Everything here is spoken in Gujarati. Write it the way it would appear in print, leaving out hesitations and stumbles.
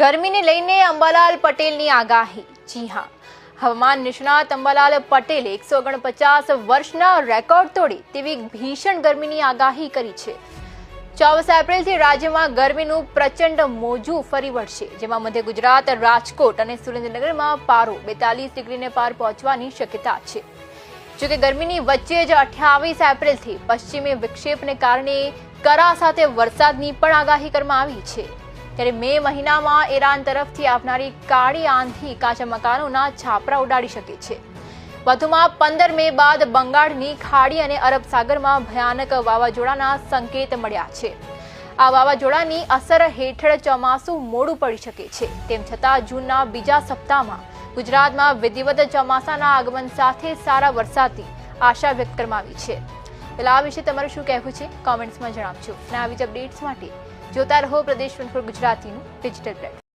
ગરમીને લઈને અંબાલાલ પટેલની આગાહી। જી હા, હવામાન નિષ્ણાત અંબાલાલ પટેલે 149 વર્ષના રેકોર્ડ તોડી તેવી ભીષણ ગરમીની આગાહી કરી છે। 24 એપ્રિલથી રાજ્યમાં ગરમીનું પ્રચંડ મોજું ફરી વળશે, જેમાં મધ્ય ગુજરાત, રાજકોટ અને સુરેન્દ્રનગરમાં પારો 42 ડિગ્રીને પાર પહોંચવાની શક્યતા છે। જોકે ગરમીની વચ્ચે જ 28 એપ્રિલથી પશ્ચિમી વિક્ષેપને કારણે કરા સાથે વરસાદની પણ આગાહી કરવામાં આવી છે। ત્યારે મે મહિનામાં ઈરાન તરફથી આવનારી કાળી આંધી કાચા મકાનોના છાપરા ઉડાડી શકે છે। વધુમાં 15 મે બાદ બંગાળની ખાડી અને અરબ સાગરમાં ભયાનક વાવાઝોડાના સંકેત મળ્યા છે। આ વાવાઝોડાની અસર હેઠળ ચોમાસું મોડું પડી શકે છે। તેમ છતાં જૂનના બીજા સપ્તાહમાં ગુજરાતમાં વિધિવત ચોમાસાના આગમન સાથે સારા વરસાદની આશા વ્યક્ત કરવામાં આવી છે। પહેલા આ વિશે તમારું શું કહેવું છે, કોમેન્ટ્સમાં જણાવજો અને આવી જ અપડેટ્સ માટે જોતા રહો પ્રદેશ 24 ગુજરાતીનું ડિજિટલ પ્લેટફોર્મ।